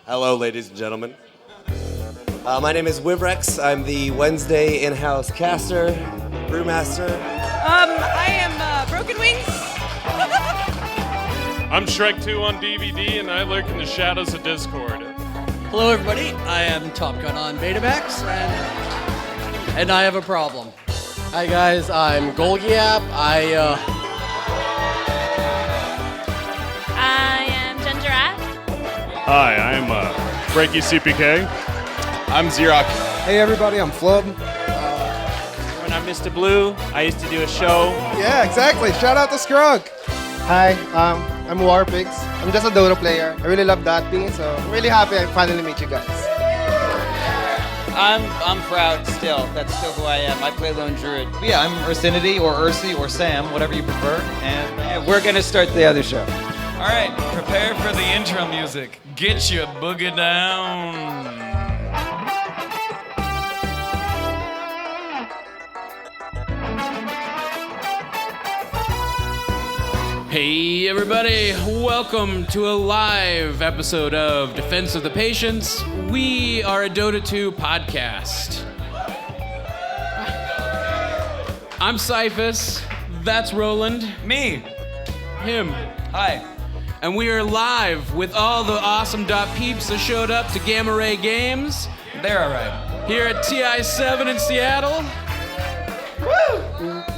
Hello, ladies and gentlemen. My name is Wivrex. I'm the Wednesday in-house caster, brewmaster. I am Broken Wings. I'm Shrek 2 on DVD, and I lurk in the shadows of Discord. Hello, everybody. I am Top Gun on Betamax, and I have a problem. Hi, guys. I'm Golgiap. I am Ginger Ass. Hi, I'm Frankie CPK. I'm Xerox. Hey, everybody. I'm Flub. When I'm Mr. Blue, I used to do a show. Yeah, exactly. Shout out to Scrunk. Hi, I'm Warpix. I'm just a Dota player. I really love DotP, so I'm really happy I finally meet you guys. I'm proud still. That's still who I am. I play Lone Druid. But yeah, I'm Ursinity or Ursi or Sam, whatever you prefer. And we're going to start the other show. All right, prepare for the intro music. Get your boogie down. Hey everybody, welcome to a live episode of Defense of the Patients. We are a Dota 2 podcast. I'm Cyphus, that's Roland. Me. Him. Hi. And we are live with all the awesome DotPeeps that showed up to Gamma Ray Games. They're all right. Here at TI7 in Seattle.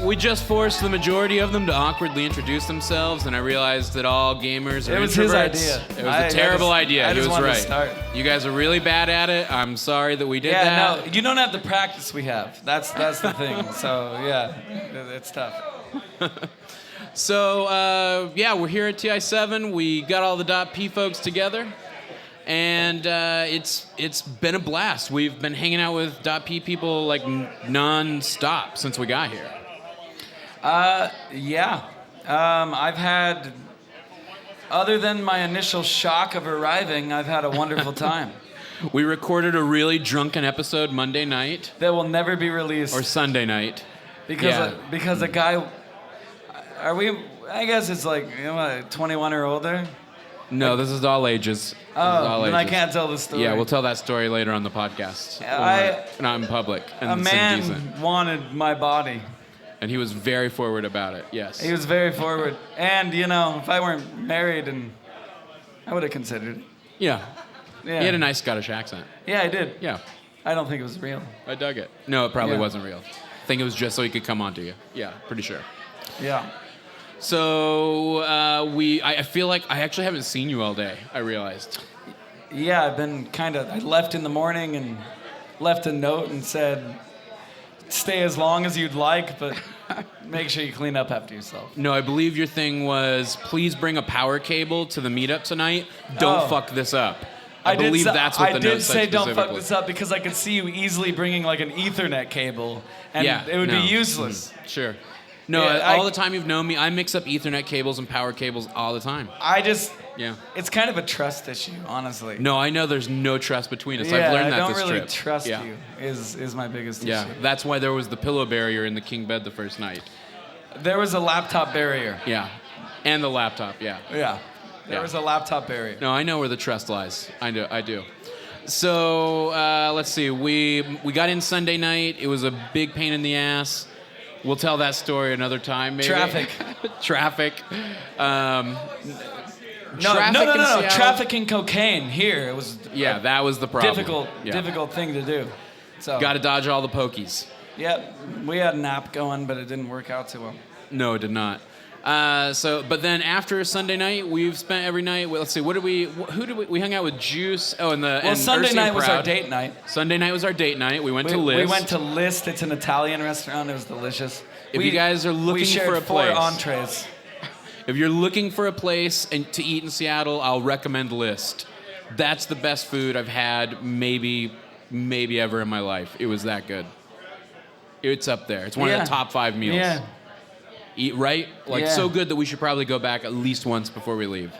We just forced the majority of them to awkwardly introduce themselves, and I realized that all gamers are introverts. It was his idea. It was a terrible idea. He was right. To start. You guys are really bad at it. I'm sorry that we did that. Yeah, no, you don't have the practice we have. That's the thing. So yeah, it's tough. So we're here at TI7. We got all the .p folks together, and it's been a blast. We've been hanging out with .p people like non-stop since we got here. I've had, other than my initial shock of arriving, I've had a wonderful time. We recorded a really drunken episode Monday night. That will never be released. Or Sunday night. Because a guy, I guess it's like 21 or older? No, this is all ages. Then I can't tell the story. Yeah, we'll tell that story later on the podcast. Not in public. A man wanted my body. And he was very forward about it, yes. He was very forward. And, if I weren't married, I would have considered it. Yeah. He had a nice Scottish accent. Yeah, I did. Yeah. I don't think it was real. I dug it. No, it probably wasn't real. I think it was just so he could come on to you. Yeah, pretty sure. Yeah. So, I feel like I actually haven't seen you all day, I realized. Yeah, I've been I left in the morning and left a note and said, stay as long as you'd like, but make sure you clean up after yourself. No, I believe your thing was, please bring a power cable to the meetup tonight. Don't fuck this up. I believe that's what the note said. I did say don't fuck this up because I could see you easily bringing like an Ethernet cable, and it would be useless. Sure. No, all the time you've known me, I mix up Ethernet cables and power cables all the time. It's kind of a trust issue, honestly. No, I know there's no trust between us. I've learned that this trip. I don't really trust you is my biggest issue. Yeah, that's why there was the pillow barrier in the king bed the first night. There was a laptop barrier. Yeah, and the laptop, yeah. Yeah, there was a laptop barrier. No, I know where the trust lies. I do. So, let's see. We got in Sunday night. It was a big pain in the ass. We'll tell that story another time, maybe. Traffic. No. Trafficking cocaine here. It was. Yeah, that was the problem. Difficult thing to do. So. Got to dodge all the pokies. Yep, we had an app going, but it didn't work out too well. No, it did not. But then after Sunday night, we've spent every night. Let's see, we hung out with Juice. Sunday night was our date night. Sunday night was our date night. We went to List. We went to List. It's an Italian restaurant. It was delicious. If you guys are looking for a place, 4 entrees. If you're looking for a place to eat in Seattle, I'll recommend List. That's the best food I've had maybe ever in my life. It was that good. It's up there. It's one of the top 5 meals. Yeah. Eat right? So good that we should probably go back at least once before we leave.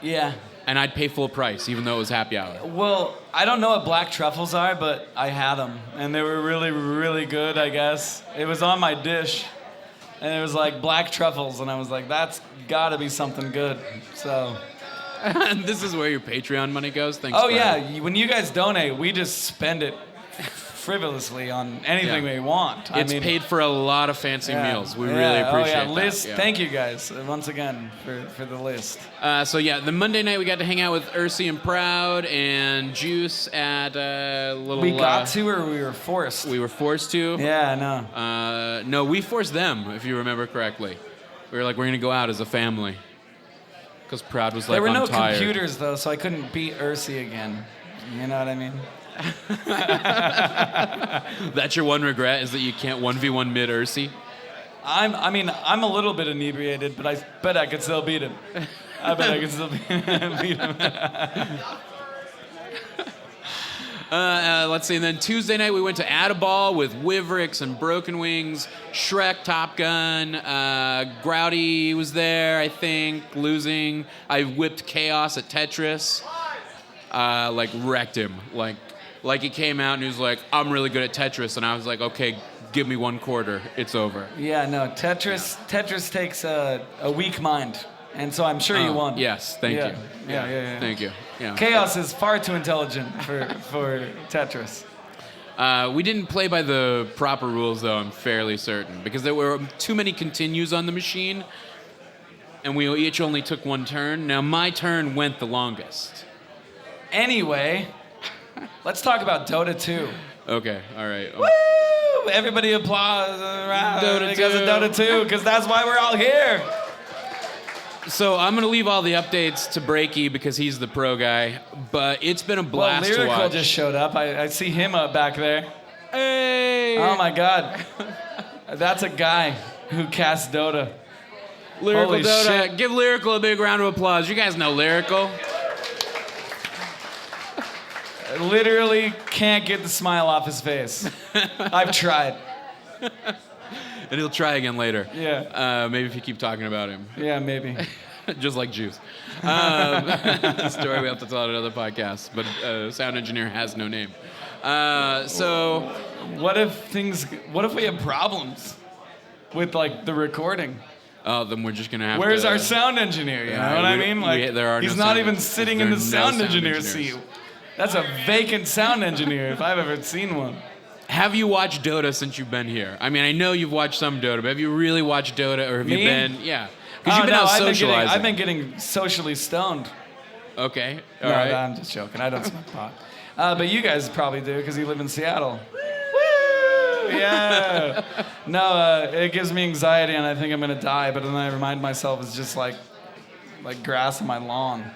Yeah. And I'd pay full price, even though it was happy hour. Well, I don't know what black truffles are, but I had them. And they were really, really good, I guess. It was on my dish. And it was like black truffles. And I was like, that's got to be something good. So This is where your Patreon money goes. Thanks. Oh, Brad. yeah. When you guys donate, we just spend it frivolously on anything we want. It's paid for a lot of fancy meals. We really appreciate that. List. Thank you guys once again for the list. So yeah, the Monday night we got to hang out with Ursi and Proud and Juice at a little. We got to, or we were forced. We were forced to. Yeah, no. No, we forced them, if you remember correctly. We were like, we're gonna go out as a family. Because Proud was like, there were no I'm tired. computers though, so I couldn't beat Ursi again. You know what I mean? That's your one regret, is that you can't 1v1 mid Ursi? I'm a little bit inebriated, but I bet I could still beat him. I bet I could still beat him. Let's see, and then Tuesday night we went to Addaball with Wivrix and Broken Wings, Shrek, Top Gun, Grouty was there, I think, losing. I whipped Chaos at Tetris, wrecked him. Like he came out and he was like, I'm really good at Tetris, and I was like, okay, give me 1 quarter, it's over. Yeah, no, Tetris takes a weak mind, and so I'm sure you won. Yes, thank you. Yeah. Thank you. Yeah. Chaos is far too intelligent for Tetris. We didn't play by the proper rules, though, I'm fairly certain, because there were too many continues on the machine, and we each only took 1 turn. Now, my turn went the longest. Anyway, let's talk about Dota 2. Okay, all right. Woo! Everybody applause Dota because 2. of Dota 2, because that's why we're all here. So I'm going to leave all the updates to Breaky because he's the pro guy, but it's been a blast to Lyrical watch. just showed up. I see him up back there. Hey! Oh my God. That's a guy who casts Dota. Lyrical Holy Dota. shit. Give Lyrical a big round of applause. You guys know Lyrical. I literally can't get the smile off his face. I've tried. And he'll try again later. Yeah. Maybe if you keep talking about him. Yeah, maybe. Just like Juice. A story we have to tell on another podcast, but sound engineer has no name. So what if we have problems with the recording? Oh, then we're just gonna have Where's to... our sound engineer? You know what I mean? He's not even sitting in the sound engineer seat. That's a vacant sound engineer if I've ever seen one. Have you watched Dota since you've been here? I mean, I know you've watched some Dota, but have you really watched Dota, or have you been... Yeah. Because you've been out socializing. I've been getting socially stoned. Okay, all right. No, I'm just joking. I don't smoke pot. But you guys probably do, because you live in Seattle. Woo! Yeah. No, it gives me anxiety, and I think I'm going to die, but then I remind myself it's just like grass on my lawn.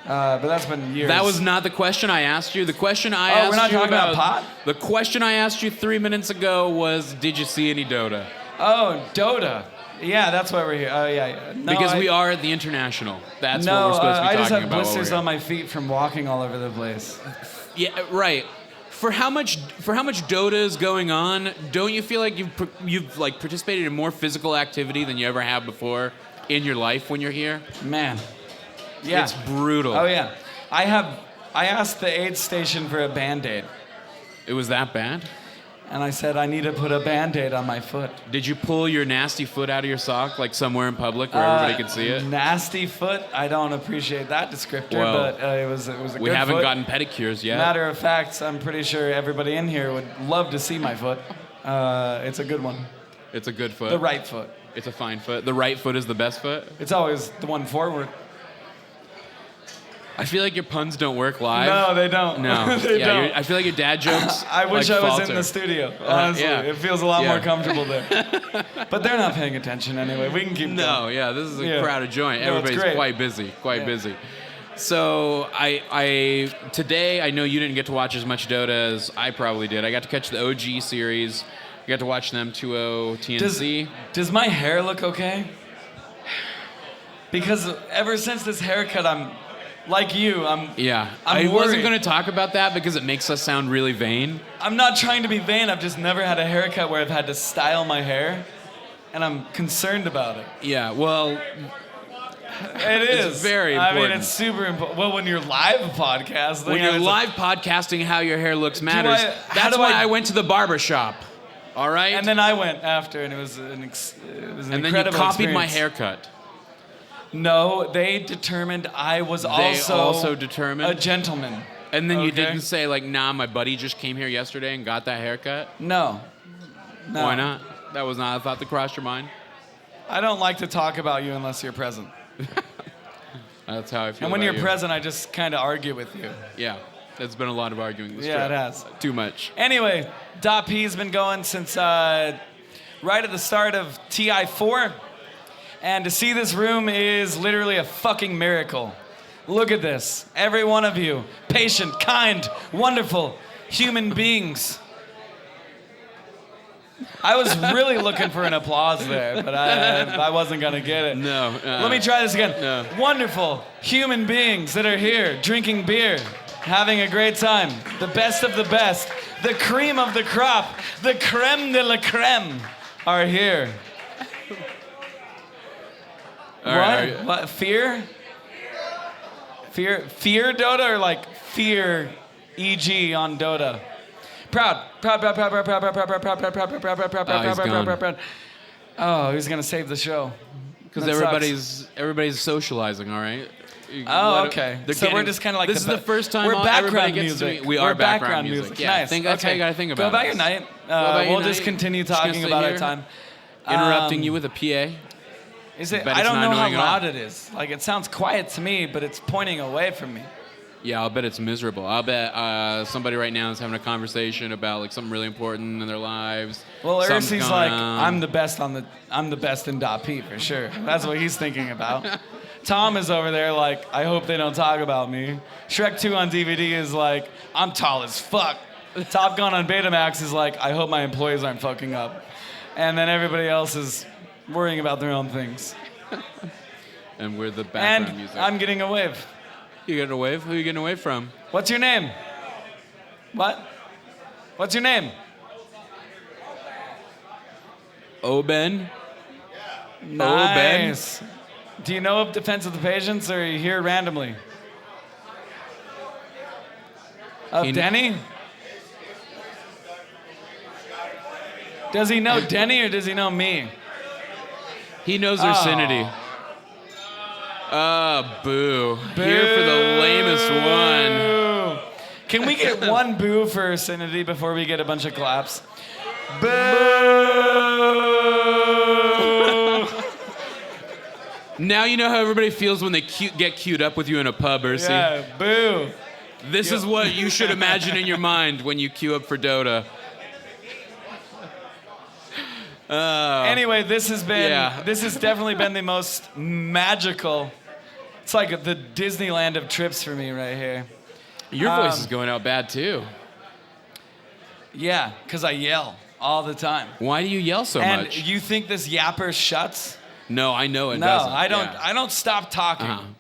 But that's been years. That was not the question I asked you. The question I asked you we're not talking about pot? The question I asked you 3 minutes ago was, did you see any Dota? Oh, Dota. Yeah, that's why we're here. Oh, yeah. No, because we are at the International. That's what we're supposed to be talking about. I just have blisters on my feet from walking all over the place. Yeah, right. For how much Dota is going on, don't you feel like you've participated in more physical activity than you ever have before in your life when you're here? Man. Yeah. It's brutal. Oh, yeah. I asked the aid station for a Band-Aid. It was that bad? And I said, I need to put a Band-Aid on my foot. Did you pull your nasty foot out of your sock, somewhere in public where everybody could see it? Nasty foot? I don't appreciate that descriptor, but it was a good foot. We haven't gotten pedicures yet. Matter of fact, I'm pretty sure everybody in here would love to see my foot. It's a good one. It's a good foot. The right foot. It's a fine foot. The right foot is the best foot? It's always the one forward. I feel like your puns don't work live. No, they don't. No. They don't. I feel like your dad jokes. I wish I was falter. in the studio, honestly. It feels a lot more comfortable there. But they're not paying attention anyway. We can keep going. No, yeah, this is a crowded joint. No, everybody's quite busy. So today, I know you didn't get to watch as much Dota as I probably did. I got to catch the OG series. I got to watch them 2-0 TNC. Does my hair look okay? Because ever since this haircut, I'm I wasn't going to talk about that because it makes us sound really vain. I'm not trying to be vain. I've just never had a haircut where I've had to style my hair, and I'm concerned about it. Yeah, well, it is. It's very important. I mean, it's super important. Well, when you're live podcasting. When you're live podcasting, how your hair looks matters. That's why I went to the barber shop. All right? And then I went after, and it was an incredible And then you copied experience. my haircut. No, they determined I was also determined a gentleman. And then you Okay. didn't say like, nah, my buddy just came here yesterday and got that haircut? No. Why not? That was not a thought that crossed your mind? I don't like to talk about you unless you're present. That's how I feel And when about you're you. present, I just kind of argue with you. Yeah, there's been a lot of arguing this Yeah, trip. it has. Too much. Anyway, DotP's been going since right at the start of TI4. And to see this room is literally a fucking miracle. Look at this. Every one of you, patient, kind, wonderful human beings. I was really looking for an applause there, but I wasn't going to get it. No. Let me try this again. No. Wonderful human beings that are here drinking beer, having a great time. The best of the best, the cream of the crop, the creme de la creme are here. What? Fear? Fear Dota or like fear EG on Dota? Proud. Oh, he's gonna save the show. Because everybody's socializing, all right? Oh, okay. So we're just kind of like this is the first time we're everybody background gets music. to meet. We are background music. Yeah, Nice. I think that's how you gotta think about Go about it. your night. about your We'll just night. continue Just gonna talking sit about our here, time. Interrupting you with a PA. Is it? Bet I it's don't not know how annoying at all. loud it is. Like it sounds quiet to me, but it's pointing away from me. Yeah, I'll bet it's miserable. I'll bet somebody right now is having a conversation about like something really important in their lives. Well, Something's Ursi's going like, on. I'm the best in .p for sure. That's what he's thinking about. Tom is over there like, I hope they don't talk about me. Shrek 2 on DVD is like, I'm tall as fuck. Top Gun on Betamax is like, I hope my employees aren't fucking up. And then everybody else is worrying about their own things. And we're the background And music. I'm getting a wave. You getting a wave? Who are you getting away from? What's your name? What? What's your name? Oben? Nice. Do you know of Defense of the Patients, or are you here randomly? Of Denny? Does he know Denny or does he know me? He knows Ursinity. Boo. Here for the lamest one. Can we get one boo for Ursinity before we get a bunch of claps? Boo! Now you know how everybody feels when they get queued up with you in a pub, Ursi. Yeah, boo. This is what you should imagine in your mind when you queue up for Dota. Anyway, this has definitely been the most magical. It's like the Disneyland of trips for me right here. Your voice is going out bad too. Yeah, because I yell all the time. Why do you yell so And much? you think this yapper shuts? No, I know it No, doesn't. I don't. Yeah. I don't stop talking.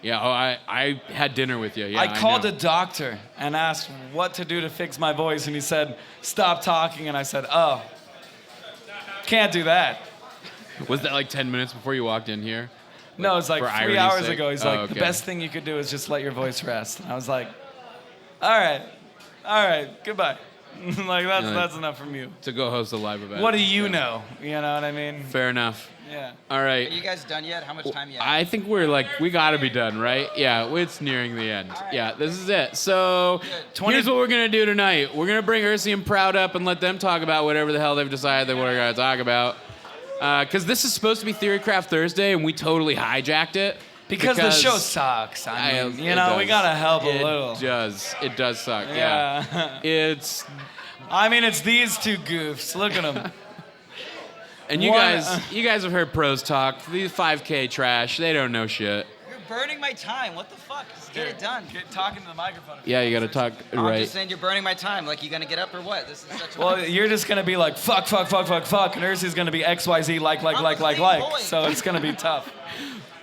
Yeah, I had dinner with you. Yeah, I called know. a doctor and asked what to do to fix my voice, and he said, "Stop talking." And I said, "Oh, can't do that." Was that like 10 minutes before you walked in here? No, it's like for 3 irony's hours sake? ago. He's Oh, like, okay. "The best thing you could do is just let your voice rest." And I was like, "All right, goodbye." Like that's enough from you. To go host a live event. What do you know? You know what I mean? Fair enough. Yeah. All right. Are you guys done yet? How much time you have? I think we gotta be done, right? Yeah, it's nearing the end. Yeah, this is it. So here's what we're gonna do tonight. We're gonna bring Ursi and Proud up and let them talk about whatever the hell they've decided they were gonna talk about. Because this is supposed to be Theorycraft Thursday, and we totally hijacked it. Because the show sucks. I mean, we gotta help a little. It does suck. Yeah. It's these two goofs. Look at them. And you guys have heard pros talk. These 5K trash, they don't know shit. You're burning my time. What the fuck? Just get it done. Get talking to the microphone. Yeah, you gotta talk I'm right. just saying you're burning my time. Like, you gonna get up or what? This is such a... Well, you're just gonna be like fuck, and Ursi's gonna be XYZ like. So it's gonna be tough.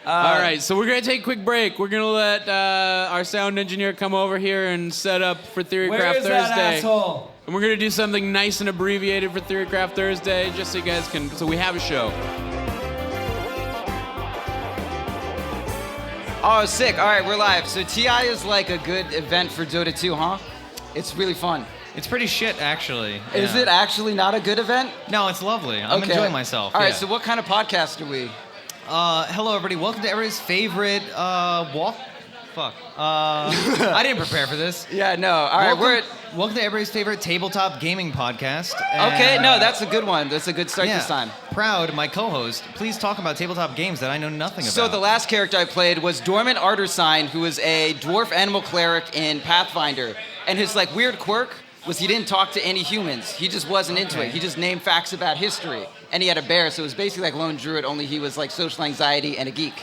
All right, so we're gonna take a quick break. We're gonna let our sound engineer come over here and set up for Theorycraft Where is Thursday. that asshole? And we're gonna do something nice and abbreviated for Theorycraft Thursday, just so you guys can. So we have a show. Oh, sick. All right, we're live. So TI is like a good event for Dota 2, huh? It's really fun. It's pretty shit, actually. Is it actually not a good event? No, it's lovely. I'm enjoying myself. All right, so what kind of podcast are we? Hello, everybody. Welcome to everybody's favorite walk. Fuck. I didn't prepare for this. Yeah, no. All right, Welcome to everybody's favorite tabletop gaming podcast. Okay, no, that's a good one. That's a good start this time. Proud, my co-host. Please talk about tabletop games that I know nothing about. So the last character I played was Dormant Artersign, who is a dwarf animal cleric in Pathfinder. And his like weird quirk was he didn't talk to any humans. He just wasn't into it. He just named facts about history. And he had a bear, so it was basically like Lone Druid, only he was like social anxiety and a geek.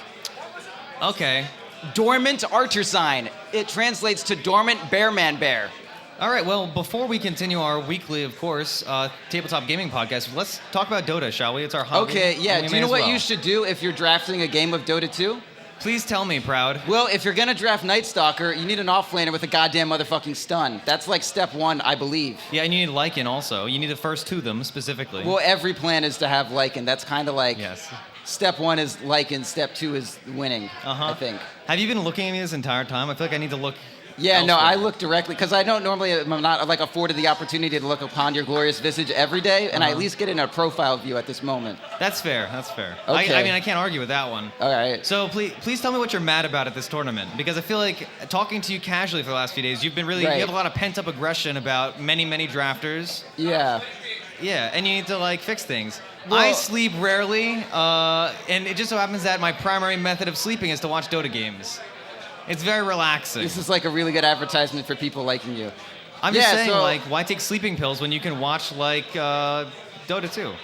Okay. Dormant Artersign. It translates to Dormant Bearman Bear. All right, well, before we continue our weekly, of course, tabletop gaming podcast, let's talk about Dota, shall we? It's our hobby. Okay, yeah. Do you know what you you should do if you're drafting a game of Dota 2? Please tell me, Proud. Well, if you're gonna draft Night Stalker, you need an offlaner with a goddamn motherfucking stun. That's like step one, I believe. Yeah, and you need Lycan also. You need the first two of them specifically. Well, every plan is to have Lycan. That's kind of like yes. Step one is Lycan, step two is winning, I think. Have you been looking at me this entire time? I feel like I need to look. Yeah, elsewhere. no, I look directly, because I don't normally, I'm not like afforded the opportunity to look upon your glorious visage every day, and I at least get in a profile view at this moment. That's fair, that's fair. Okay. I mean, I can't argue with that one. All right. So please tell me what you're mad about at this tournament, because I feel like talking to you casually for the last few days, you've been really, you have a lot of pent-up aggression about many drafters. Yeah. Yeah, and you need to like fix things. Well, I sleep rarely, and it just so happens that my primary method of sleeping is to watch Dota games. It's very relaxing. This is like a really good advertisement for people liking you. I'm just saying, like, why take sleeping pills when you can watch, like, Dota 2? All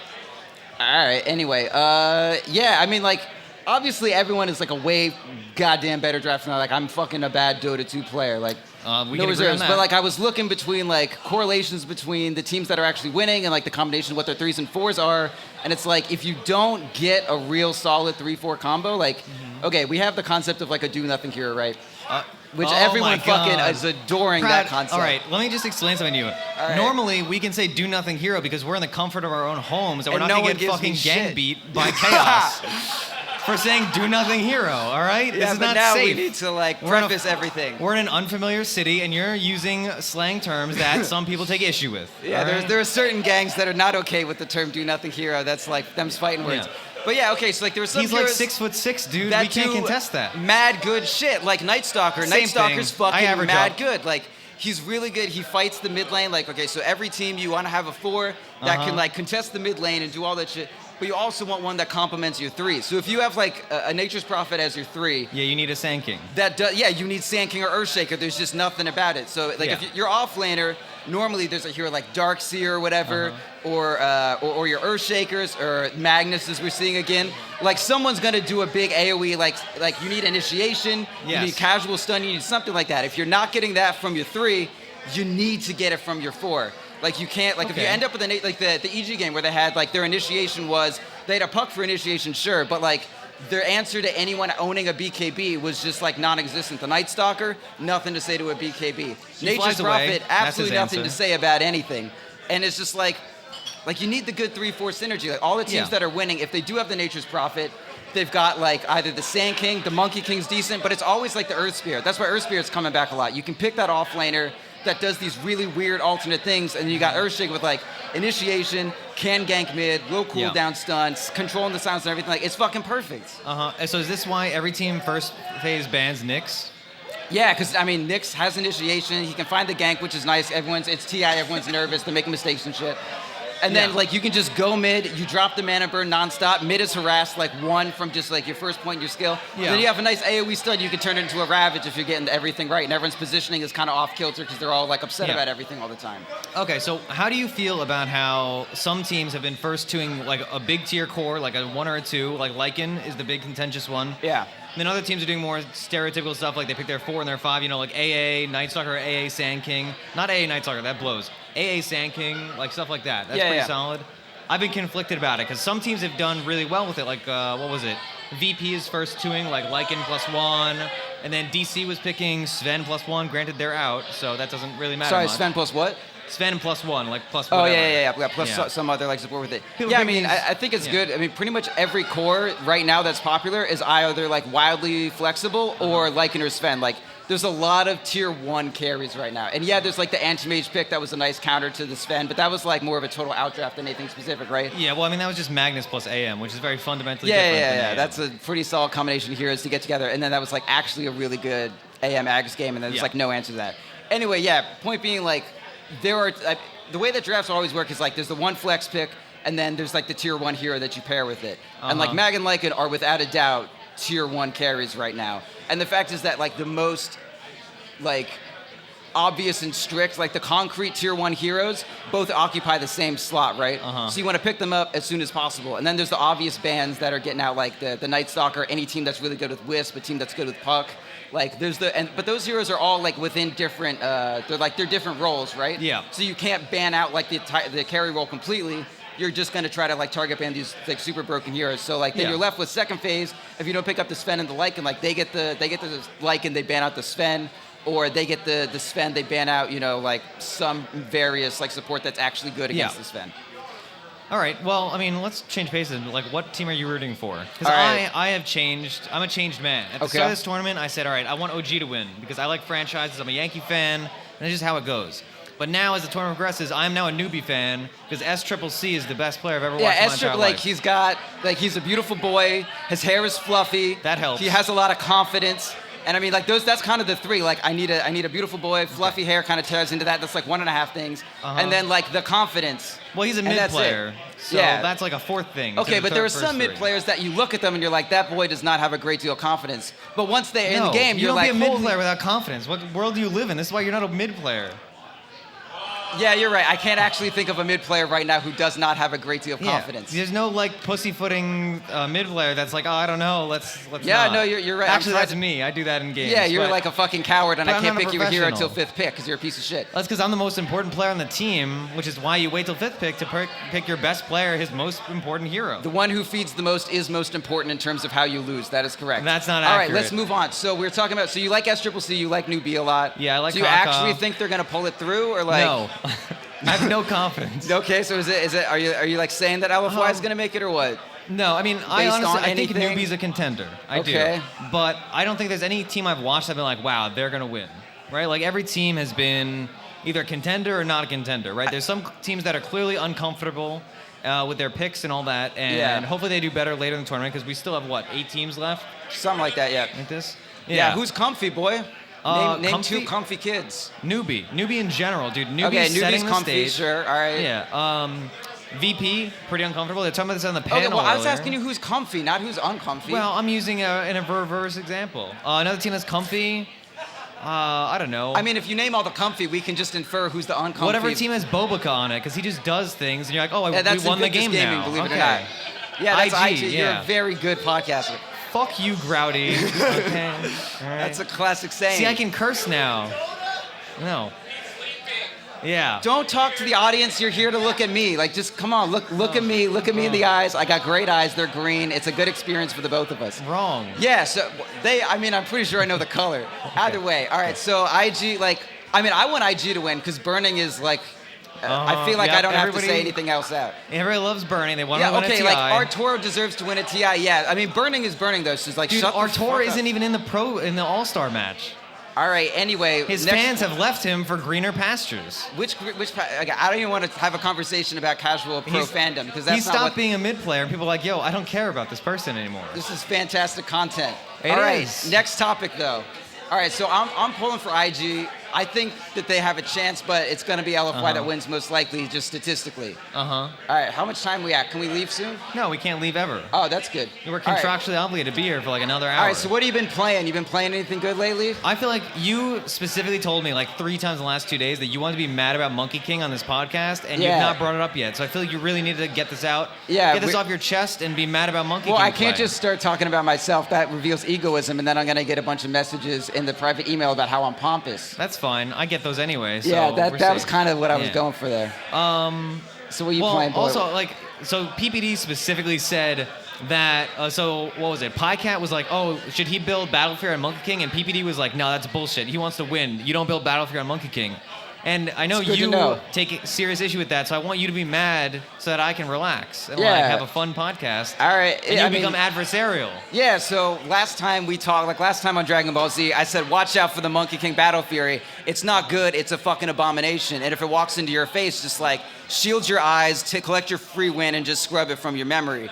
right, anyway, yeah, I mean, like, obviously everyone is, like, a way goddamn better drafter than I. Like, I'm fucking a bad Dota 2 player, like, we no can agree on reserves. that. But, like, I was looking between, like, correlations between the teams that are actually winning and, like, the combination of what their 3s and 4s are, and it's like, if you don't get a real solid 3-4 combo, like, okay, we have the concept of, like, a do-nothing hero, right? Which everyone fucking is adoring that concept. All right, let me just explain something to you. Right. Normally, we can say do nothing hero because we're in the comfort of our own homes and we're not no going one to get gives me fucking gang shit. beat by chaos for saying do nothing hero, all right? Yeah, this is but not now safe. we need to, like, We're in a- preface everything. We're in an unfamiliar city and you're using slang terms that some people take issue with. Yeah, all right? there are certain gangs that are not okay with the term do nothing hero. That's like them's fighting words. Yeah. But yeah, okay, so like there was some He's like heroes 6'6", dude. that We can't do contest that. Mad good shit, like Night Stalker. Same Night Stalker's thing. I fucking average mad up. good. Like he's really good. He fights the mid lane. Like, okay, so every team you want to have a 4 that can like contest the mid lane and do all that shit. But you also want one that complements your 3. So if you have like a Nature's Prophet as your 3, Yeah, you need a Sand King. that does, yeah, you need Sand King or Earthshaker. There's just nothing about it. So like if you're off laner, normally there's a hero like Darkseer or whatever, or your Earthshakers or Magnus as we're seeing again. Like someone's gonna do a big AOE. Like you need initiation, you need casual stun, you need something like that. If you're not getting that from your 3, you need to get it from your 4. Like you can't, like if you end up with the EG game where they had like their initiation was, they had a puck for initiation, sure, but like their answer to anyone owning a BKB was just like non-existent. The Night Stalker, nothing to say to a BKB. Nature's Prophet, absolutely nothing to say about anything. And it's just like you need the good 3-4 synergy. Like all the teams that are winning, if they do have the Nature's Prophet, they've got like either the Sand King, the Monkey King's decent, but it's always like the Earth Spirit. That's why Earth Spirit's coming back a lot. You can pick that off laner that does these really weird alternate things, and you got Earthshake with like initiation, can gank mid, low cooldown stunts, controlling the sounds and everything. Like it's fucking perfect. And so is this why every team first phase bans Nyx? Yeah, because I mean Nyx has initiation. He can find the gank, which is nice. It's TI. Everyone's nervous. They're making mistakes and shit. And then like you can just go mid, you drop the mana burn nonstop. Mid is harassed like 1 from just like your first point in your skill. Yeah. Then you have a nice AoE stun, you can turn it into a Ravage if you're getting everything right. And everyone's positioning is kind of off kilter because they're all like upset about everything all the time. Okay, so how do you feel about how some teams have been first doing like a big tier core, like a 1 or a 2, like Lycan is the big contentious one. Yeah. And then other teams are doing more stereotypical stuff, like they pick their 4 and their 5, you know, like AA, Night Stalker, AA, Sand King. Not AA, Night Stalker, that blows. AA, Sand King, like stuff like that. That's pretty solid. I've been conflicted about it, because some teams have done really well with it, like, what was it? VP is first 2ing, like Lycan +1, and then DC was picking Sven +1, granted they're out, so that doesn't really matter much. Sven plus what? Sven +1, like plus Oh, whatever. yeah. Plus some other like support with it. I mean, I think it's good. I mean, pretty much every core right now that's popular is either like wildly flexible or Lycan or Sven. Like there's a lot of tier 1 carries right now. And yeah, there's like the anti-mage pick that was a nice counter to the Sven, but that was like more of a total outdraft than anything specific, right? Yeah, well, I mean, that was just Magnus plus AM, which is very fundamentally different than AM. That's a pretty solid combination of heroes to get together. And then that was like actually a really good AM Ags game, and then there's like no answer to that. Anyway, yeah, point being like, there are, the way that drafts always work is like there's the one flex pick, and then there's like the tier 1 hero that you pair with it. And like Mag and Lycan are without a doubt tier 1 carries right now. And the fact is that like the most like obvious and strict, like the concrete tier 1 heroes, both occupy the same slot, right? So you want to pick them up as soon as possible. And then there's the obvious bans that are getting out, like the Night Stalker, any team that's really good with Wisp, a team that's good with Puck. Like there's but those heroes are all like within different, they're different roles, right? Yeah. So you can't ban out like the carry role completely. You're just going to try to like target ban these like super broken heroes. So like then you're left with second phase. If you don't pick up the Sven and the Lycan, like they get the Lycan, they ban out the Sven, or they get the Sven, they ban out, you know, like some various like support that's actually good against the Sven. All right. Well, I mean, let's change paces. Like, what team are you rooting for? Because I have changed. I'm a changed man. At the start of this tournament, I said, all right, I want OG to win because I like franchises. I'm a Yankee fan, and it's just how it goes. But now, as the tournament progresses, I'm now a newbie fan because SCCC is the best player I've ever watched in my entire life. He's a beautiful boy. His hair is fluffy. That helps. He has a lot of confidence. And I mean, like that's kind of the three. Like I need a beautiful boy, fluffy hair kind of tears into that. That's like 1.5 things. And then like the confidence. Well, he's a mid player, so that's like a fourth thing. Okay, but there are some mid players that you look at them and you're like, that boy does not have a great deal of confidence. But once they're in the game, you're like, you don't be a mid player without confidence. What world do you live in? This is why you're not a mid player. Yeah, you're right. I can't actually think of a mid player right now who does not have a great deal of confidence. There's no like pussyfooting mid player that's like, oh, I don't know, let's Yeah, not. no, you're right. Actually, that's me. I do that in games. Yeah, you're like a fucking coward, and I can't pick you a hero professional. until 5th pick because you're a piece of shit. That's because I'm the most important player on the team, which is why you wait till 5th pick to pick your best player, his most important hero. The one who feeds the most is most important in terms of how you lose. That is correct. That's not accurate. All accurate. right, let's move on. So we're talking about, so you like SCCC, you like Newbie a lot. Yeah, I like Do you Kaka. actually think they're going to pull it through, or like? No. I have no confidence. Okay, so is it? Are you like saying that LFY is going to make it, or what? No, I mean, I think Newbie's a contender. I do. But I don't think there's any team I've watched I've been like, wow, they're going to win. Right? Like every team has been either a contender or not a contender, right? There's some teams that are clearly uncomfortable with their picks and all that, and hopefully they do better later in the tournament because we still have, 8 teams left? Something like that, yeah. Like this? Yeah, who's comfy, boy? Name comfy? 2 comfy kids. Newbie in general, dude. Newbie's setting the comfy, stage. Sure, all right. Yeah. VP, pretty uncomfortable. They're talking about this on the panel. Okay, well, I was earlier. asking you who's comfy, not who's uncomfy. Well, I'm using in a reverse example. Another team that's comfy, I don't know. I mean, if you name all the comfy, we can just infer who's the uncomfy. Whatever team has Bobica on it, because he just does things, and you're like, oh, we won the game gaming, now. Believe it or not. Yeah, that's IG. You're a very good podcaster. Fuck you, Grouty. Okay. All right. That's a classic saying. See, I can curse now. No. Yeah. Don't talk to the audience. You're here to look at me. Like, just come on, look at me. Look at me in the eyes. I got great eyes. They're green. It's a good experience for the both of us. Wrong. Yeah. So I'm pretty sure I know the color. Okay. Either way. All right. So IG, I want IG to win because Burning is like. I feel like I don't have to say anything else out. Everybody loves Burning. They want to win a TI. Like Arturo deserves to win a TI. Yeah, I mean Burning is Burning though. So it's like, dude, shut Arturo isn't even in the All-Star match. All right. Anyway, his fans have left him for greener pastures. Which I don't even want to have a conversation about casual pro fandom because that's he stopped being a mid player, and people are like, yo, I don't care about this person anymore. This is fantastic content. It All right. is. Next topic though. All right, so I'm pulling for IG. I think that they have a chance, but it's going to be LFY that wins most likely, just statistically. All right, how much time we at? Can we leave soon? No, we can't leave ever. Oh, that's good. We're contractually obligated to be here for like another hour. All right, so what have you been playing? You been playing anything good lately? I feel like you specifically told me like 3 times in the last 2 days that you wanted to be mad about Monkey King on this podcast, and you've not brought it up yet. So I feel like you really need to get this out. Yeah. Get this off your chest and be mad about Monkey King. Well, I can't just start talking about myself. That reveals egoism, and then I'm going to get a bunch of messages in the private email about how I'm pompous. That's fine. I get those anyway. So yeah, that was kind of what I was going for there. So what are you playing? Also, so PPD specifically said that, so what was it? PyCat was like, oh, should he build Battle Fear on Monkey King? And PPD was like, no, that's bullshit. He wants to win. You don't build Battle Fear on Monkey King. And I know It's good to you know. take serious issue with that, so I want you to be mad so that I can relax and like Yeah. have a fun podcast. All right. And you I mean- become adversarial. Yeah, so last time we talked, like last time on Dragon Ball Z, I said, watch out for the Monkey King Battle Fury. It's not good, it's a fucking abomination. And if it walks into your face, just like shield your eyes, collect your free win, and just scrub it from your memory.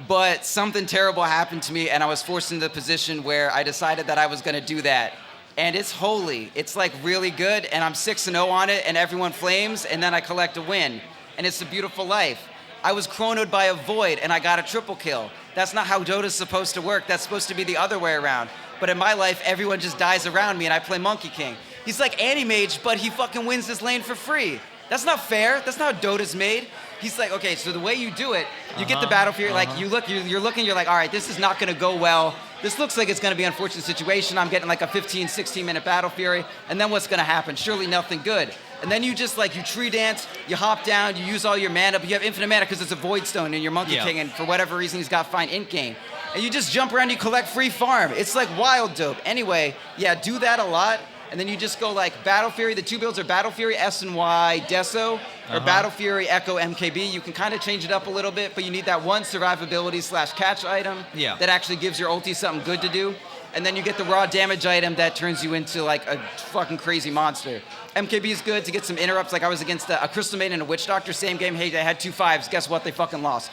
But something terrible happened to me, and I was forced into the position where I decided that I was gonna do that. And it's holy. It's like really good, and I'm 6-0 on it, and everyone flames, and then I collect a win. And it's a beautiful life. I was chronoed by a void, and I got a triple kill. That's not how Dota's supposed to work. That's supposed to be the other way around. But in my life, everyone just dies around me, and I play Monkey King. He's like Anti-Mage, but he fucking wins this lane for free. That's not fair. That's not how Dota's made. He's like, okay, so the way you do it, you get the Battle Fury, like you're looking, you're like, all right, this is not gonna go well. This looks like it's gonna be an unfortunate situation. I'm getting like a 15, 16 minute Battle Fury, and then what's gonna happen? Surely nothing good. And then you just like, you tree dance, you hop down, you use all your mana, but you have infinite mana because it's a Void Stone in your Monkey King, and for whatever reason, he's got fine int game. And you just jump around, you collect free farm. It's like wild dope. Anyway, yeah, do that a lot. And then you just go like Battle Fury. The two builds are Battle Fury S and Y Deso, or Battle Fury Echo MKB. You can kind of change it up a little bit, but you need that one survivability / catch item that actually gives your ulti something good to do. And then you get the raw damage item that turns you into like a fucking crazy monster. MKB is good to get some interrupts. Like I was against a Crystal Maiden and a Witch Doctor, same game. Hey, they had 2 5s. Guess what? They fucking lost.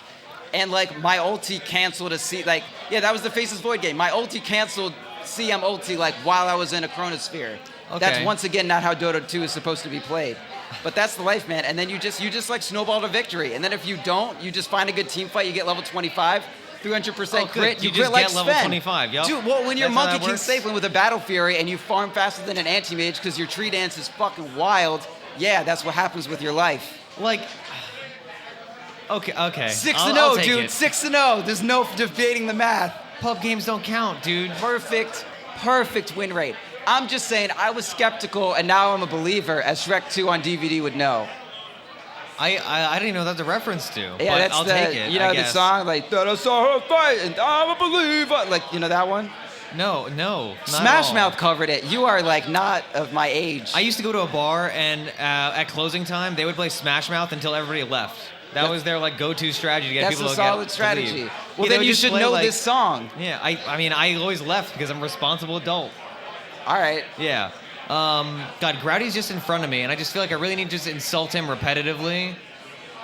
And like my ulti canceled a C. Like that was the Faceless Void game. My ulti canceled CM ulti like while I was in a Chronosphere. Okay. That's once again not how Dota 2 is supposed to be played. But that's the life, man. And then you just like snowball to victory. And then if you don't, you just find a good team fight. You get level 25, 300% crit. You crit just like get level Sven. 25. Yep. Dude, well, when you're That's how Monkey that King works. Safelin with a Battle Fury and you farm faster than an Anti-Mage because your tree dance is fucking wild, yeah, that's what happens with your life. Like, okay. 6-0, dude. 6-0. There's no debating the math. Pub games don't count, dude. Perfect win rate. I'm just saying, I was skeptical, and now I'm a believer, as Shrek 2 on DVD would know. I didn't even know that's a reference to. Yeah, but that's I'll the, take it. you know I the guess. song, like, that I saw her fight, and I'm a believer. Like, you know that one? No, not Smash at all. Mouth covered it. You are, like, not of my age. I used to go to a bar, and at closing time, they would play Smash Mouth until everybody left. That was their like go-to strategy to get people to That's a solid strategy. leave. Well, Yeah, they then would you just should play, know like- this song. Yeah, I mean, I always left because I'm a responsible adult. All right. Yeah. God, Growdy's just in front of me, and I just feel like I really need to just insult him repetitively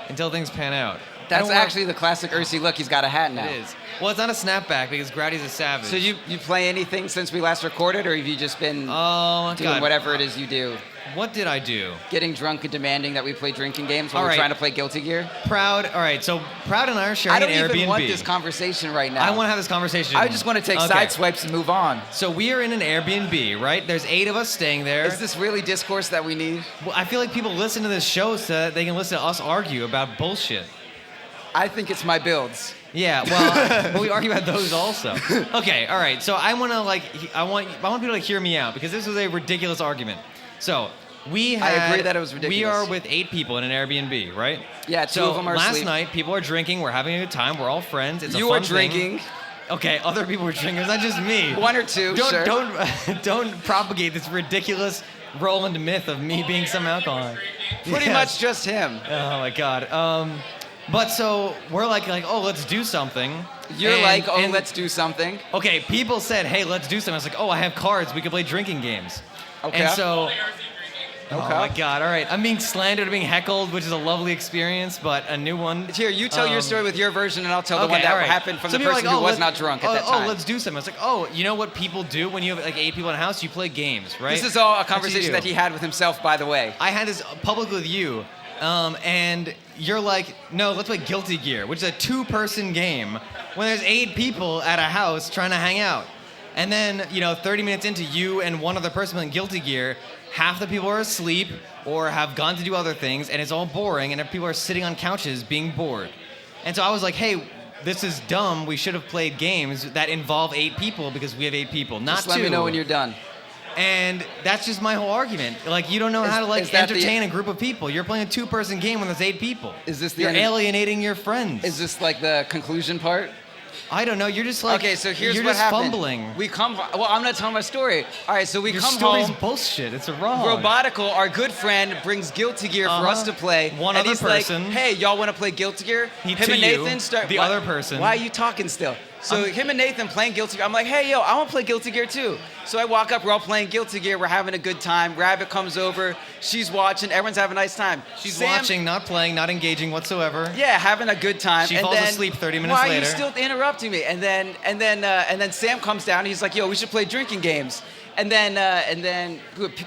until things pan out. That's actually the classic Ursi look. He's got a hat now. It is. Well, it's not a snapback because Growdy's a savage. So you play anything since we last recorded, or have you just been doing God. whatever it is you do? What did I do? Getting drunk and demanding that we play drinking games while All we're right. trying to play Guilty Gear? Proud. All right, so Proud and I are sharing I don't an Airbnb. even want this conversation right now. I want to have this conversation. I just want to take Okay. side swipes and move on. So we are in an Airbnb, right? There's 8 of us staying there. Is this really discourse that we need? Well, I feel like people listen to this show so that they can listen to us argue about bullshit. I think it's my builds. Yeah, well, but we argue about those also. Okay, all right. So I want people to hear me out because this was a ridiculous argument. So I agree that it was ridiculous. We are with 8 people in an Airbnb, right? Yeah, 2 of them are last asleep. night, people are drinking. We're having a good time. We're all friends. It's You a fun are drinking. thing. Okay, other people were drinking. It's not just me. 1 or 2, sure. Don't propagate this ridiculous Roland myth of me being some alcoholic. Pretty much just him. Oh my god. But so we're like, oh, let's do something. You're let's do something. Okay, people said, hey, let's do something. I was like, oh, I have cards. We could play drinking games. Okay. And so, oh Okay. my god, all right. I'm being slandered, I'm being heckled, which is a lovely experience, but a new one. Here, you tell your story with your version, and I'll tell the Okay, one that all right. happened from So the people are person like, who was let's- not drunk at that time. Oh, let's do something. I was like, oh, you know what people do when you have like 8 people in a house? You play games, right? This is all a That's what you conversation do. that he had with himself, by the way. I had this publicly with you, and you're like, no, let's play Guilty Gear, which is a 2-person game when there's 8 people at a house trying to hang out. And then, 30 minutes into you and one other person playing Guilty Gear, half the people are asleep or have gone to do other things, and it's all boring, and people are sitting on couches being bored. And so I was like, hey, this is dumb. We should have played games that involve 8 people because we have 8 people, not 2. Just let me know when you're done. And that's just my whole argument. Like, you don't know how to is that entertain a group of people. You're playing a 2-person game when there's 8 people. Is this the You're end? alienating your friends. Is this like the conclusion part? I don't know. You're just like okay, so here's you're what just happened. fumbling. We come. Well, I'm not telling my story. All right, so we Your come story's home. bullshit. It's wrong. Robotical, our good friend, brings Guilty Gear for us to play. One and other he's person. like, hey, y'all want to play Guilty Gear? Him to and you, Nathan start. the other person. Why are you talking still? So him and Nathan playing Guilty Gear. I'm like, hey, yo, I want to play Guilty Gear too. So I walk up, we're all playing Guilty Gear. We're having a good time. Rabbit comes over. She's watching. Everyone's having a nice time. She's Sam, watching, not playing, not engaging whatsoever. Yeah, having a good time. She and falls then, asleep 30 minutes why later. Why are you still interrupting me? And then Sam comes down. And he's like, yo, we should play drinking games. And then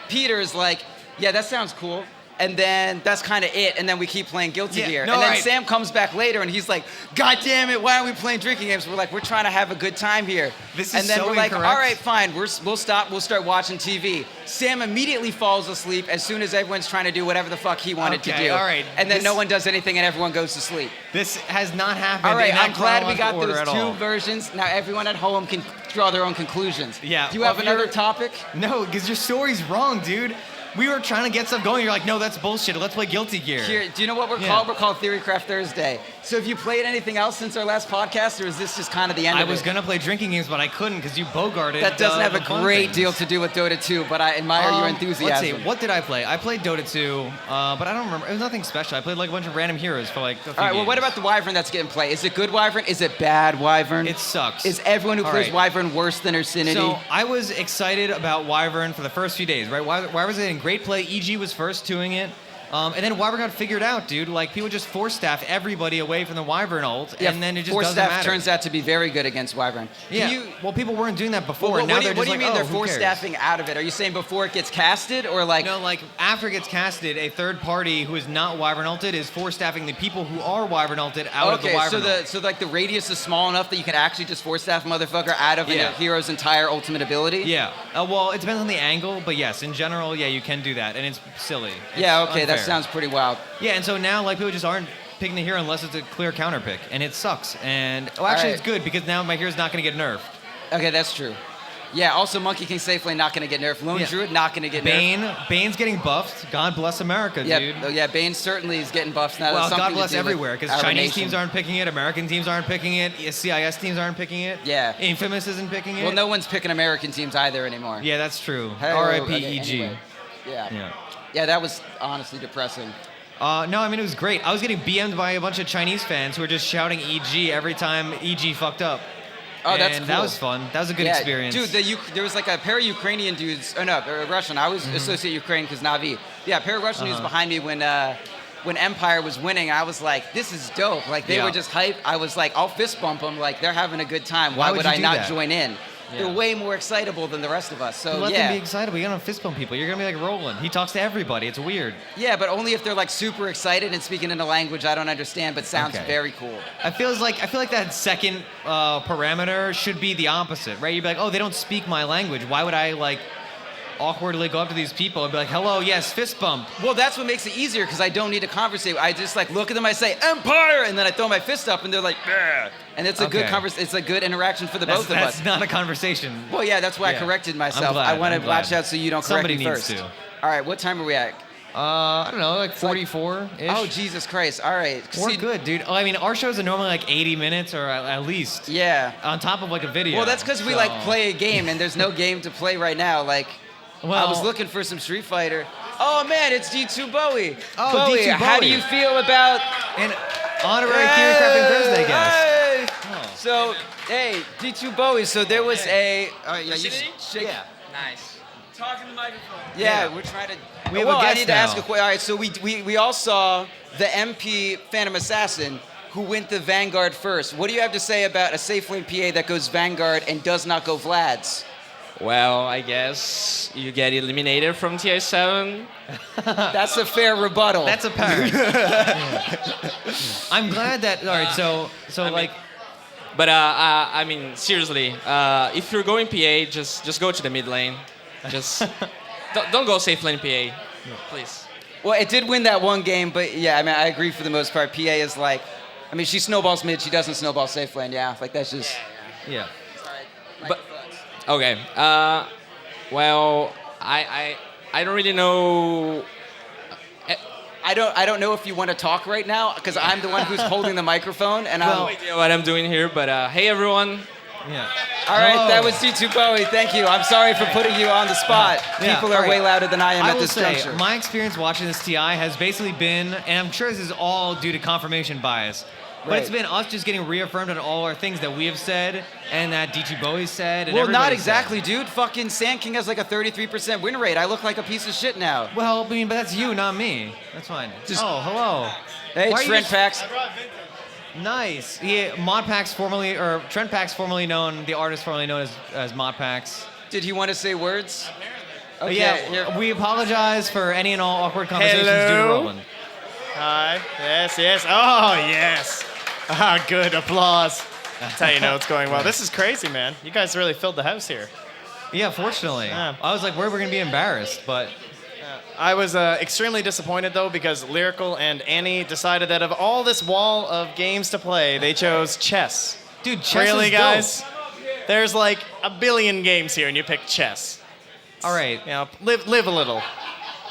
Peter is like, yeah, that sounds cool. And then that's kind of it. And then we keep playing Guilty Gear. No, and then right. Sam comes back later and he's like, God damn it, why aren't we playing drinking games? We're like, we're trying to have a good time here. This is and then so we're like, incorrect. all right, fine, we'll stop. We'll start watching TV. Sam immediately falls asleep as soon as everyone's trying to do whatever the fuck he wanted to do. All right. And then no one does anything and everyone goes to sleep. This has not happened. All right, in that I'm glad we got chronological order those at two all. versions. Now everyone at home can draw their own conclusions. Yeah. Do you have Well, another you're- topic? No, because your story's wrong, dude. We were trying to get stuff going. You're like, no, that's bullshit. Let's play Guilty Gear. Here, do you know what we're called? We're called Theorycraft Thursday. So have you played anything else since our last podcast, or is this just kind of the end I of it? was gonna play drinking games, but I couldn't because you bogarted. That doesn't have the a fun great things. deal to do with Dota 2, but I admire your enthusiasm. Let's see, what did I play? I played Dota 2, but I don't remember. It was nothing special. I played like a bunch of random heroes for like a few All right, well, what games. about the Wyvern that's getting played? Is it good Wyvern? Is it bad Wyvern? It sucks. Is everyone who All plays right. Wyvern worse than Ursinity? So I was excited about Wyvern for the first few days, right? Wyvern was getting great play. EG was first doing it. And then Wyvern got figured out, dude. Like, people just force staff everybody away from the Wyvern ult, and then it just force doesn't staff matter. turns out to be very good against Wyvern. Yeah. Well, people weren't doing that before. Well, and now what do they're you, what just do you like, mean oh, they're who force cares? staffing out of it? Are you saying before it gets casted, or like? No, like after it gets casted, a third party who is not Wyvern ulted is force staffing the people who are Wyvern ulted out of the Wyvern ult. So like the radius is small enough that you can actually just force staff a motherfucker out of a hero's entire ultimate ability? Yeah. Well, it depends on the angle, but yes, in general, yeah, you can do that, and it's silly. It's Yeah, okay, that unfair. sounds pretty wild. Yeah, and so now like people just aren't picking the hero unless it's a clear counter pick, and it sucks. And actually, it's good because now my hero's not going to get nerfed. Okay, that's true. Yeah, also Monkey King Safely not going to get nerfed. Lone Druid not going to get nerfed. Bane's getting buffed. God bless America, dude. Yeah, Bane certainly is getting buffed now. Well, That's God something bless to do with everywhere because our Chinese nation. teams aren't picking it, American teams aren't picking it, CIS teams aren't picking it. Yeah. Infamous isn't picking it. Well, no one's picking American teams either anymore. Yeah, that's true. Hey, R.I.P. okay, EG. anyway. Yeah. Yeah. Yeah, that was honestly depressing. No, I mean, it was great. I was getting BM'd by a bunch of Chinese fans who were just shouting EG every time EG fucked up. Oh, that's and cool. that was fun. That was a good experience. Dude, there was like a pair of Ukrainian dudes, Russian. I was associate Ukraine because Navi. Yeah, a pair of Russian dudes behind me when Empire was winning. I was like, this is dope. Like, they were just hype. I was like, I'll fist bump them. Like, they're having a good time. Why would you I do not that? join in? Yeah. They're way more excitable than the rest of us. So, Let yeah. them be excited. We gotta fist bump people. You're gonna be like Roland. He talks to everybody. It's weird. Yeah, but only if they're like super excited and speaking in a language I don't understand, but sounds very cool. I feel like that second parameter should be the opposite, right? You'd be like, oh, they don't speak my language. Why would I like awkwardly go up to these people and be like, hello, yes, fist bump? Well, that's what makes it easier because I don't need to conversate. I just like look at them, I say Empire, and then I throw my fist up, and they're like, "Bleh." And it's a good It's a good interaction for the both of us. That's not a conversation. Well, yeah, that's why I corrected myself. glad, I want I'm to glad. watch out so you don't Somebody correct me needs first. to. All right, what time are we at? I don't know, like 44-ish. Oh, Jesus Christ. All right. We're See, good, dude. Oh, I mean, our shows are normally like 80 minutes or at least. Yeah. On top of like a video. Well, that's because we like play a game, and there's no game to play right now. Like, I was looking for some Street Fighter. Oh man, it's D2 Bowie. Oh, Bowie, D2 how do Bowie. you feel about an honorary Theory Crafting Thursday guest? Hey! Oh. So, hey, D2 Bowie. So there was a. You shake. Yeah. Nice. Talk in the microphone. Yeah, we're trying to. We have a I guest need to now. ask a question. All right, so we all saw the MP Phantom Assassin who went the Vanguard first. What do you have to say about a safe lane PA that goes Vanguard and does not go Vlad's? Well, I guess you get eliminated from tier 7. That's a fair rebuttal. That's apparent. I'm glad that. All right, so like. But I mean, seriously, if you're going PA, just go to the mid lane. Just don't go safe lane PA, please. Well, it did win that one game, but yeah, I mean, I agree for the most part. PA is like, I mean, she snowballs mid, she doesn't snowball safe lane. Yeah, like that's just. Yeah. But okay. Well, I don't really know. I don't know if you want to talk right now because I'm the one who's holding the microphone, and I have no idea what I'm doing here, but hey everyone. Yeah. All right, that was T2 Bowie. Thank you. I'm sorry for putting you on the spot. People are way louder than I am at this juncture. My experience watching this TI has basically been, and I'm sure this is all due to confirmation bias, but it's been us just getting reaffirmed on all our things that we have said and that D2 Bowie said. And well, not exactly, dude. Fucking Sand King has like a 33% win rate. I look like a piece of shit now. Well, I mean, but that's you, not me. That's fine. Hello. Hey, Trent Pax. Nice. Yeah, Modpax Trent Pax formerly known, the artist formerly known as Modpax. Did he want to say words? Okay, yeah, we apologize for any and all awkward conversations due to Roland. Hi. Yes. Oh, yes. Ah, good. Applause. That's how you know it's going well. This is crazy, man. You guys really filled the house here. Yeah, fortunately. I was like, where are we going to be embarrassed? But I was extremely disappointed, though, because Lyrical and Annie decided that of all this wall of games to play, they chose chess. Dude, chess really, is guys? dope. There's like a billion games here, and you pick chess. All right. You know, live a little.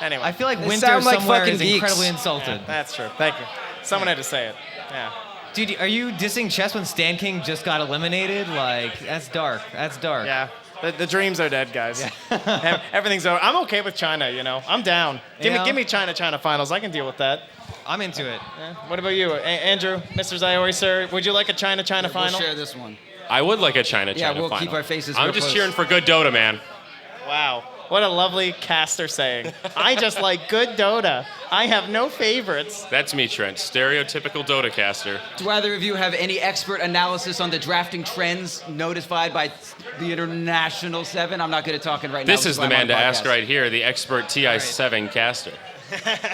Anyway. I feel like Winter somewhere is incredibly insulted. Yeah, that's true. Thank you. Someone had to say it. Yeah. Dude, are you dissing chess when Stan King just got eliminated? Like, that's dark. That's dark. Yeah. The dreams are dead, guys. Yeah. Everything's over. I'm okay with China, you know. I'm down. Give me China finals. I can deal with that. I'm into it. Yeah. What about you, Andrew, Mr. Zayori, sir? Would you like a China final? We'll share this one. I would like a China final. Yeah, we'll keep our faces. I'm just cheering for good Dota, man. Wow. What a lovely caster saying. I just like good Dota. I have no favorites. That's me, Trent. Stereotypical Dota caster. Do either of you have any expert analysis on the drafting trends notified by the International 7? I'm not good at talking right now. This is the man to ask right here, the expert TI7 caster.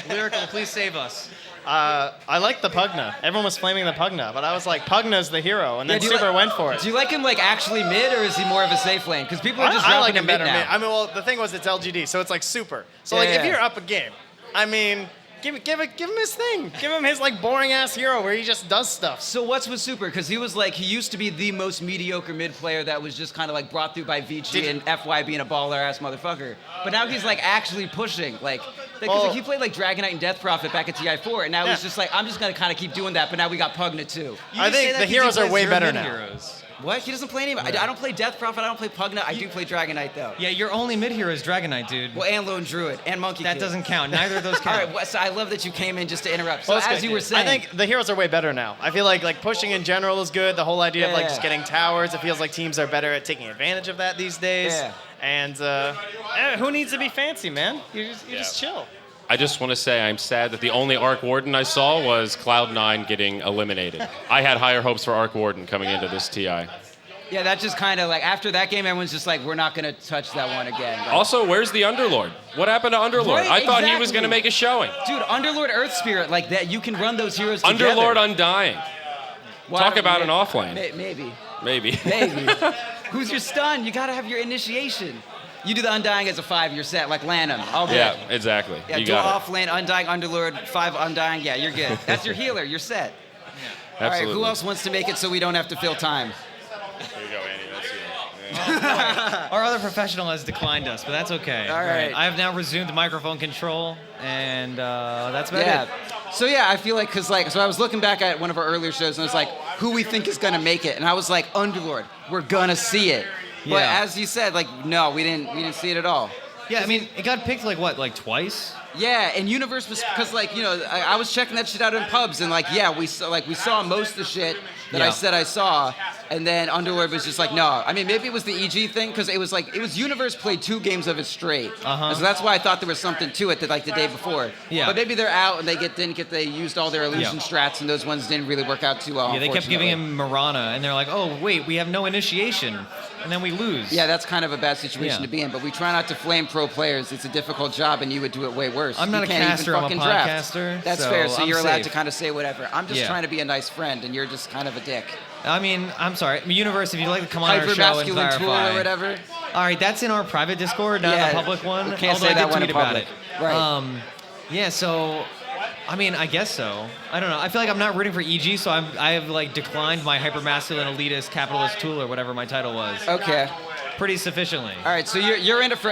Lyrical, please save us. I like the Pugna. Everyone was flaming the Pugna, but I was like, Pugna's the hero, and then Super went for it. Do you like him like actually mid, or is he more of a safe lane? Because people are just dropping like him better mid now. I mean, well, the thing was it's LGD, so it's like Super. So like if you're up a game, I mean, give him his thing. Give him his like boring ass hero where he just does stuff. So what's with Super? Because he used to be the most mediocre mid player that was just kind of like brought through by VG and FY being a baller ass motherfucker. But now he's like actually pushing because he played like Dragon Knight and Death Prophet back at TI4, and now he's just like, I'm just gonna kind of keep doing that. But now we got Pugna too. I think the heroes are way better now. Heroes. What? He doesn't play any. I don't play Death Prophet. I don't play Pugna. I do play Dragon Knight though. Yeah, your only mid hero is Dragon Knight, dude. Well, and Lone Druid and Monkey Kid. That doesn't count. Neither of those count. All right. Well, so I love that you came in just to interrupt. So as you were saying, I think the heroes are way better now. I feel like pushing in general is good. The whole idea of like just getting towers. It feels like teams are better at taking advantage of that these days. Yeah. And who needs to be fancy, man? You just chill. I just want to say I'm sad that the only Arc Warden I saw was Cloud9 getting eliminated. I had higher hopes for Arc Warden coming into this TI. Yeah, that just kind of like, after that game, everyone's just like, we're not going to touch that one again. Like, also, where's the Underlord? What happened to Underlord? Right, I thought he was going to make a showing. Dude, Underlord Earth Spirit, like that, you can run those heroes together. Underlord Undying. Talk about an offlane. Maybe. Maybe. Who's your stun? You got to have your initiation. You do the Undying as a 5-year set, like Lanham. All good. Yeah, exactly. Yeah, you do got off lane, Undying, Underlord, 5 Undying. Yeah, you're good. That's your healer. You're set. Yeah. All right, who else wants to make it so we don't have to fill time? There you go, Andy. That's you. Our other professional has declined us, but that's okay. All right. I have now resumed microphone control, and that's about it. So yeah, I feel like, so I was looking back at one of our earlier shows, and I was like, who we think is gonna make it, and I was like, Underlord, we're gonna see it. But as you said, like, no, we didn't see it at all. Yeah, I mean, it got picked like twice? Yeah, and Universe was, because like, you know, I was checking that shit out in pubs, and like, yeah, we saw most of the shit that I said I saw, and then Underlord was just like, no. I mean, maybe it was the EG thing, because it was Universe played 2 games of it straight. And so that's why I thought there was something to it that like the day before. Yeah. But maybe they're out and they used all their illusion strats, and those ones didn't really work out too well. Yeah, they kept giving him Marana, and they're like, oh wait, we have no initiation, and then we lose. Yeah, that's kind of a bad situation to be in. But we try not to flame pro players. It's a difficult job, and you would do it way worse. I'm not a caster, I'm a podcaster. That's fair. So you're allowed to kind of say whatever. I'm just trying to be a nice friend, and you're just kind of a dick. I mean, I'm sorry. Universe, if you'd like to come on our show and clarify. Tool or whatever. All right, that's in our private Discord, not in the public one. We can't say that one in public. Right. Yeah, so, I mean, I guess so. I don't know. I feel like I'm not rooting for EG, so I have like declined my hypermasculine elitist capitalist tool or whatever my title was. Okay. pretty sufficiently. All right, so you're in it for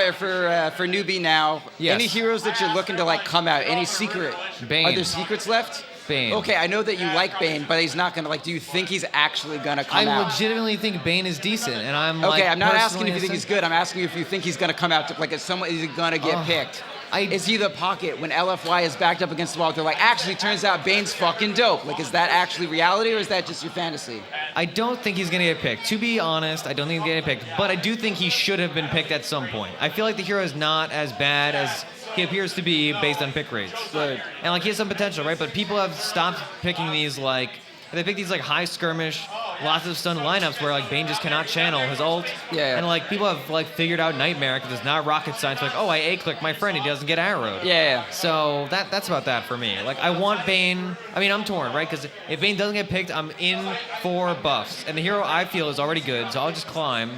newbie now. Yes. Any heroes that you're looking to like come out? Any secret? Bane. Are there secrets left? Bane. Okay, I know that you like Bane, but he's not gonna like. Do you think he's actually gonna come out? I legitimately think Bane is decent, and I'm okay. like, I'm not asking if you think personally he's good. I'm asking you if you think he's gonna come out. Like, is he gonna get picked? Is he the pocket when LFY is backed up against the wall? They're like, actually, turns out Bane's fucking dope. Like, is that actually reality or is that just your fantasy? I don't think he's gonna get picked. To be honest, I don't think he's gonna get picked, but I do think he should have been picked at some point. I feel like the hero is not as bad as he appears to be based on pick rates. Right. And like he has some potential, right? But people have stopped picking these like they pick these like high skirmish, lots of stun lineups where like Bane just cannot channel his ult. Yeah. And like people have like figured out Nightmare because it's not rocket science. Like, oh, I A-click my friend, he doesn't get arrowed. Yeah. So that's about that for me. Like I want Bane. I mean, I'm torn, right? Because if Bane doesn't get picked, I'm in for buffs, and the hero I feel is already good, so I'll just climb.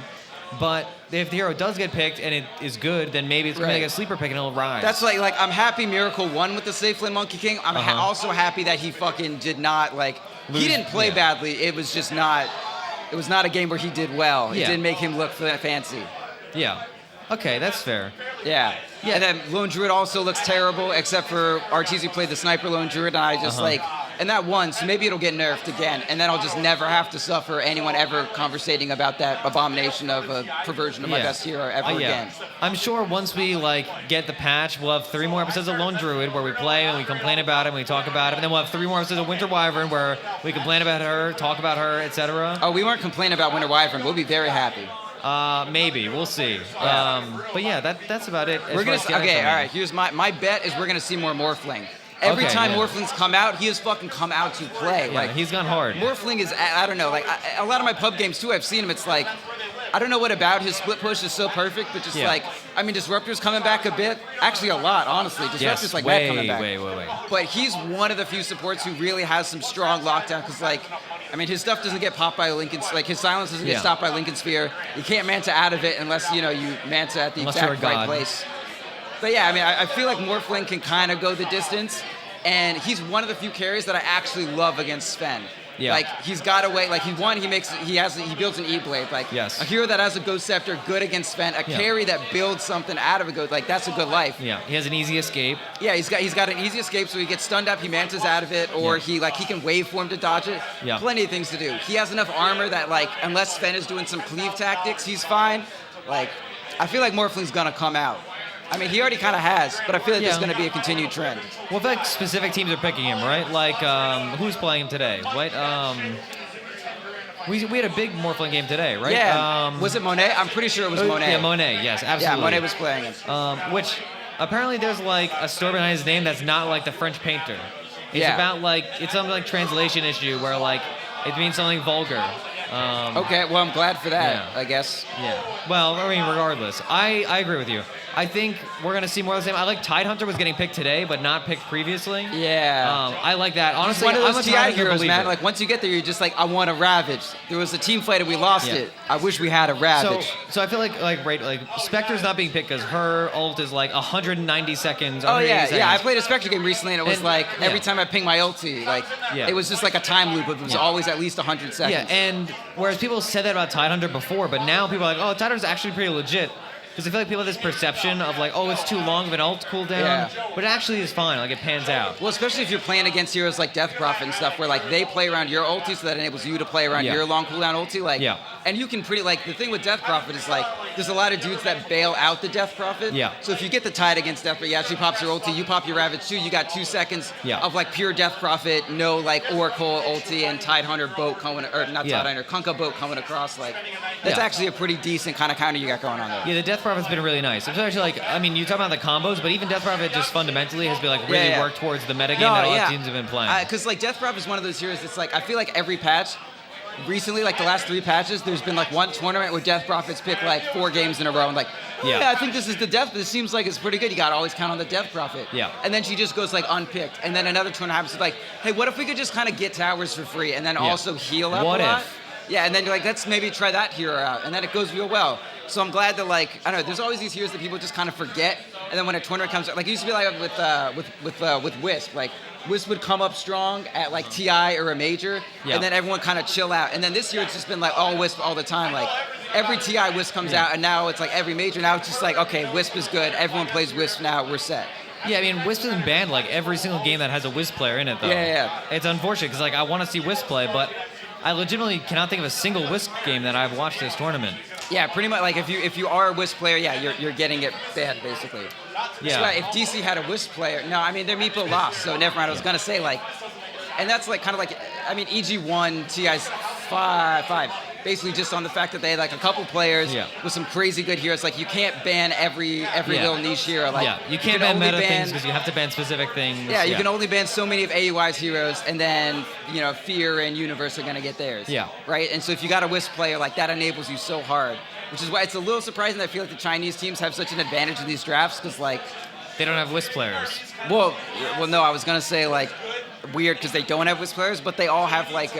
But if the hero does get picked and it is good, then maybe it's gonna be like a sleeper pick and it'll rise. That's like I'm happy Miracle won with the Safe Lane Monkey King. I'm also happy that he fucking did not like. He didn't play badly. It was just not. It was not a game where he did well. It didn't make him look fancy. Yeah. Okay, that's fair. Yeah. Yeah. And then Lone Druid also looks terrible, except for Arteezy played the Sniper Lone Druid, and I just and that won, so maybe it'll get nerfed again, and then I'll just never have to suffer anyone ever conversating about that abomination of a perversion of my best hero ever again. I'm sure once we like get the patch, we'll have 3 more episodes of Lone Druid where we play and we complain about it and we talk about it, and then we'll have 3 more episodes of Winter Wyvern where we complain about her, talk about her, etc. Oh, we weren't complaining about Winter Wyvern. We'll be very happy. Maybe we'll see. Yeah. But yeah, that's about it. We're gonna all right. Here's my bet is we're gonna see more Morphling. Every time Morphling's come out, he has fucking come out to play. Yeah, like he's gone hard. Morphling is, I don't know, like a lot of my pub games too, I've seen him, it's like, I don't know what about his split push is so perfect, but just like, I mean, Disruptor's coming back a bit. Actually a lot, honestly. Disruptor's like mad coming back. Way. But he's one of the few supports who really has some strong lockdown, because like, I mean, his stuff doesn't get popped by Lincoln's, like his silence doesn't get stopped by Lincoln Sphere. You can't Manta out of it unless, you Manta at the exact right place. But yeah, I mean, I feel like Morphling can kind of go the distance. And he's one of the few carries that I actually love against Sven. Yeah. Like he's got a way. Like he builds an E-Blade. Like a hero that has a Ghost Scepter, good against Sven. A carry that builds something out of a Ghost. Like that's a good life. Yeah. He has an easy escape. Yeah. He's got an easy escape, so he gets stunned up. He mantas out of it, or he can waveform to dodge it. Yeah. Plenty of things to do. He has enough armor that like unless Sven is doing some cleave tactics, he's fine. Like I feel like Morphling's gonna come out. I mean, he already kind of has, but I feel like there's going to be a continued trend. Well, I feel like specific teams are picking him, right? Like, who's playing him today? What? We had a big Morphling game today, right? Yeah. Was it Monet? I'm pretty sure it was Monet. Yeah, Monet. Yes, absolutely. Yeah, Monet was playing him. Which apparently there's like a story behind his name that's not like the French painter. It's about like it's something like translation issue where like it means something vulgar. Okay, well, I'm glad for that, I guess. Yeah. Well, I mean, regardless, I agree with you. I think we're going to see more of the same. I like Tidehunter was getting picked today, but not picked previously. Yeah. I like that. Honestly, one of those I'm a TI heroes, believer. man. Like, once you get there, you're just like, I want a Ravage. There was a team fight and we lost it. I wish we had a Ravage. So I feel like Spectre's not being picked because her ult is like 190 seconds. Oh, yeah. Seconds. Yeah, I played a Spectre game recently, and it was every time I ping my ulti, it was just like a time loop. It was always at least 100 seconds. Yeah, and whereas people said that about Tidehunter before, but now people are like, oh, Tidehunter's actually pretty legit. Because I feel like people have this perception of like, oh, it's too long of an ult cooldown, but it actually is fine. Like it pans out. Well, especially if you're playing against heroes like Death Prophet and stuff, where like they play around your ulti, so that enables you to play around your long cooldown ulti. Like, and you can the thing with Death Prophet is like, there's a lot of dudes that bail out the Death Prophet. Yeah. So if you get the tide against Death Prophet, he actually pops your ulti, you pop your Ravage too. You got 2 seconds of like pure Death Prophet, no like Oracle ulti and Tidehunter boat coming, or not Tidehunter, Kunkka boat coming across. Like that's actually a pretty decent kind of counter you got going on there. Yeah, the Death Prophet's been really nice. Especially like, I mean, you talk about the combos, but even Death Prophet just fundamentally has been like really worked towards the metagame that a lot of teams have been playing. Because like Death Prophet is one of those heroes that's like, I feel like every patch, recently, like the last 3 patches, there's been like one tournament where Death Prophet's picked like 4 games in a row and like, I think this is the Death, but it seems like it's pretty good. You gotta always count on the Death Prophet. Yeah. And then she just goes like unpicked. And then another tournament happens, like, hey, what if we could just kind of get towers for free and then also heal up a lot? Yeah, and then you're like, let's maybe try that hero out. And then it goes real well. So I'm glad that, like, I don't know, there's always these heroes that people just kind of forget. and then when a tournament comes, like it used to be like with Wisp, like Wisp would come up strong at like TI or a major, and then everyone kind of chill out. And then this year it's just been like all Wisp all the time. Like every TI Wisp comes out, and now it's like every major. Now it's just like, okay, Wisp is good. Everyone plays Wisp now. We're set. Yeah, I mean, Wisp isn't banned like every single game that has a Wisp player in it, though. Yeah. It's unfortunate because like I want to see Wisp play, but I legitimately cannot think of a single Wisp game that I've watched this tournament. Yeah, pretty much. Like if you are a Wisp player, you're getting it banned basically. Yeah. So if DC had a Wisp player, no, I mean their meepo lost, so never mind. I was gonna say like, and that's like kind of like, I mean EG won TI's five. Basically just on the fact that they had like a couple players with some crazy good heroes. Like you can't ban every little niche hero. Like you can't ban meta things because you have to ban specific things. Yeah, you can only ban so many of AUI's heroes, and then Fear and Universe are gonna get theirs. Yeah. Right. And so if you got a Wisp player, like that enables you so hard, which is why it's a little surprising that I feel like the Chinese teams have such an advantage in these drafts because like they don't have Wisp players. Well, no, I was gonna say like weird because they don't have Wisp players, but they all have like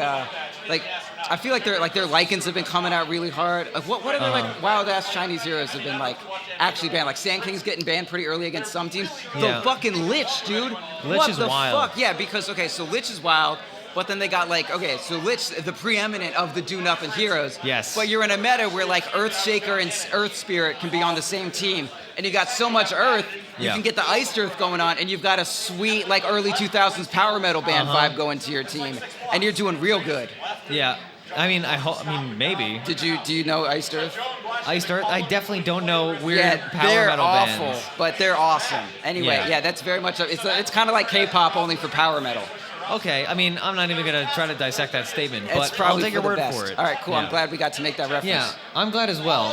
I feel like their Lycans have been coming out really hard. What other like wild ass Chinese heroes have been like actually banned? Like Sand King's getting banned pretty early against some teams. The fucking Lich, dude. Lich is wild. What the fuck? Yeah, because so Lich is wild. But then they got like, so Lich, the preeminent of the do-nothing heroes. Yes. But you're in a meta where like Earthshaker and Earth Spirit can be on the same team. And you got so much Earth, you can get the Iced Earth going on, and you've got a sweet like early 2000s power metal band vibe going to your team. And you're doing real good. Yeah. I mean, maybe. Do you know Iced Earth? Iced Earth? I definitely don't know weird power metal bands. They're awful, but they're awesome. Anyway, that's very much, it's kind of like K-pop only for power metal. Okay, I mean, I'm not even going to try to dissect that statement, It's but probably I'll take your word best. for it. All right, cool. Yeah. I'm glad we got to make that reference. Yeah, I'm glad as well.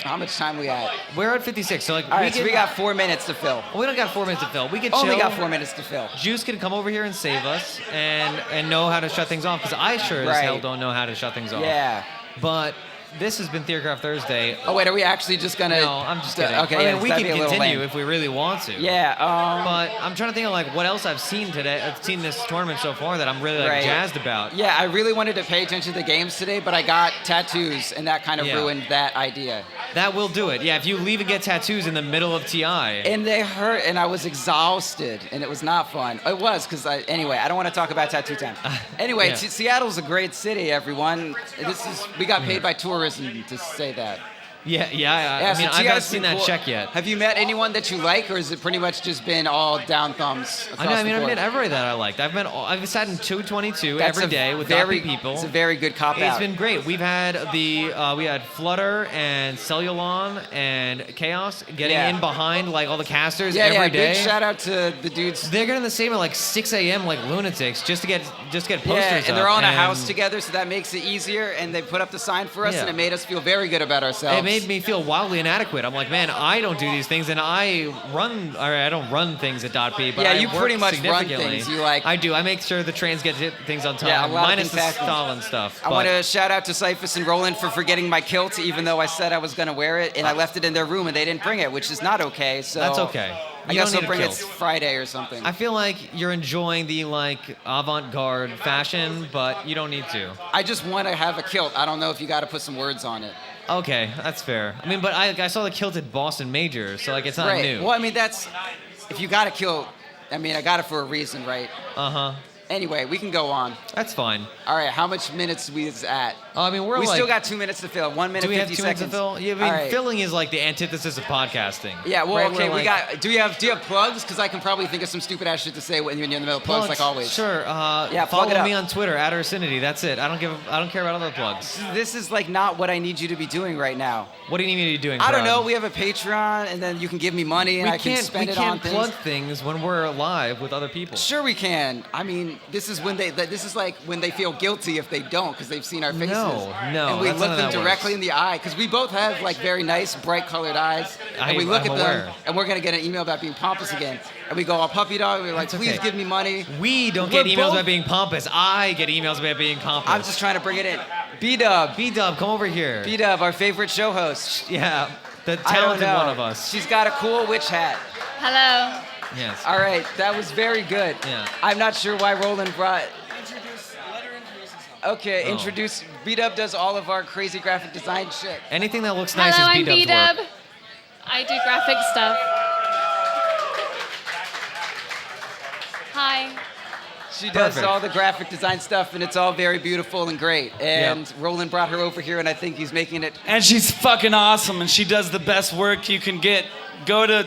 How much time we at? We're at 56, so like all right, so we got 4 minutes to fill. We don't got 4 minutes to fill. We could chill. Only got 4 minutes to fill. Juice can come over here and save us and know how to shut things off, because I sure as hell don't know how to shut things off. Yeah. But this has been Theorcraft Thursday. Oh, wait, are we actually just going to... No, I'm just kidding. Okay, I mean, we can continue if we really want to. Yeah. But I'm trying to think of like what else I've seen today. I've seen this tournament so far that I'm really like jazzed about. Yeah, I really wanted to pay attention to the games today, but I got tattoos, and that kind of ruined that idea. That will do it. Yeah, if you leave and get tattoos in the middle of TI. And they hurt, and I was exhausted, and it was not fun. It was, because anyway, I don't want to talk about tattoo time. Anyway, Seattle's a great city, everyone. We got paid by tourism to say that. Yeah. I mean, I haven't seen that check yet. Have you met anyone that you like, or has it pretty much just been all down thumbs across the board? I've met everybody that I liked. I've sat in 222 every day with DotP people. It's a very good cop out. It's been great. We've had we had Flutter and Cellulon and Chaos getting in behind like all the casters every day. Big shout out to the dudes. They're getting the same at like 6 a.m. like lunatics just to get posters up. And they're all in a house together, so that makes it easier. And they put up the sign for us, and it made us feel very good about ourselves. It made me feel wildly inadequate. I'm like, man, I don't do these things, and I don't run things at DotP, but you pretty much run things. I do. I make sure the trains get things on time, minus the stall and stuff. I want to shout out to Cyphus and Roland for forgetting my kilt, even though I said I was going to wear it, and I left it in their room, and they didn't bring it, which is not okay. So that's okay. I guess I'll bring it Friday or something. I feel like you're enjoying the like avant-garde fashion, but you don't need to. I just want to have a kilt. I don't know if you got to put some words on it. Okay, that's fair. I mean, but I saw the kilt at Boston Major, so like it's not new. Well, I mean, if you got a kilt, I mean, I got it for a reason, right? Uh-huh. Anyway, we can go on. That's fine. All right, how much minutes we is at? I mean, we still got 2 minutes to fill. 1 minute, 50 seconds. Do we have 2 minutes to fill? Yeah, I mean, filling is like the antithesis of podcasting. Yeah, well, okay, we got. Do you have plugs? Because I can probably think of some stupid ass shit to say when you're in the middle of plugs, like always. Sure. Follow me on Twitter at Ursinity. That's it. I don't care about other plugs. This is like not what I need you to be doing right now. What do you need me to be doing? I don't know. We have a Patreon, and then you can give me money, and I can spend it on things. We can't plug things when we're live with other people. Sure, we can. I mean, this is like when they feel guilty if they don't, because they've seen our faces. No. And we look them directly in the eye, because we both have like very nice, bright-colored eyes, and we look at them, and we're gonna get an email about being pompous again, and we go all puppy dog. We're like, please give me money. We don't get emails about being pompous. I get emails about being pompous. I'm just trying to bring it in. B-Dub, come over here. B-Dub, our favorite show host. Yeah, the talented one of us. She's got a cool witch hat. Hello. Yes. All right, that was very good. Yeah. I'm not sure why Roland brought. Okay, introduce. B-Dub does all of our crazy graphic design shit. Anything that looks nice Hello, is I'm B-Dub's B-Dub. work. I do graphic stuff. Hi. She does Perfect. all the graphic design stuff, and it's all very beautiful and great. And Roland brought her over here, and I think he's making it. And she's fucking awesome, and she does the best work you can get. Go to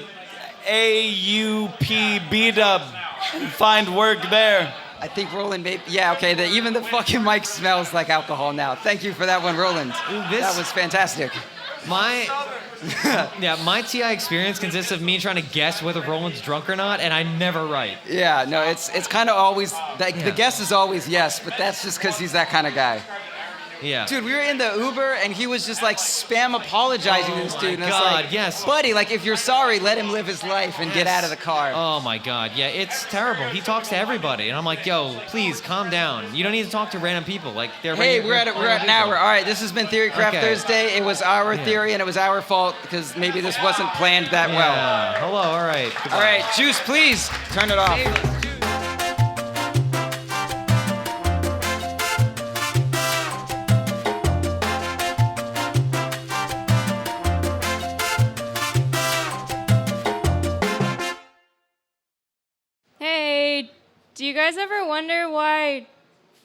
AUP Meetup and find work there. I think Roland made. Yeah, okay. Even the fucking mic smells like alcohol now. Thank you for that one, Roland. That was fantastic. My TI experience consists of me trying to guess whether Roland's drunk or not, and I never write. Yeah, no, it's kind of always the guess is always yes, but that's just because he's that kind of guy. Yeah. Dude, we were in the Uber and he was just like spam apologizing to this dude. And my it's God, like, yes. buddy, like if you're sorry, let him live his life and get out of the car. Oh my God, yeah, it's terrible. He talks to everybody, and I'm like, yo, please calm down. You don't need to talk to random people. Like they're. Hey, we're at an hour. All right, this has been Theory Craft Thursday. It was our theory and it was our fault because maybe this wasn't planned that well. Hello, all right. Goodbye. All right, Juice, please turn it off. Hey, do you guys ever wonder why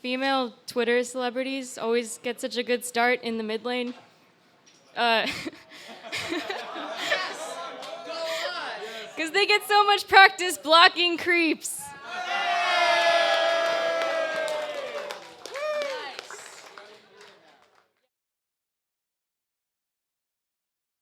female Twitter celebrities always get such a good start in the mid lane? Because they get so much practice blocking creeps.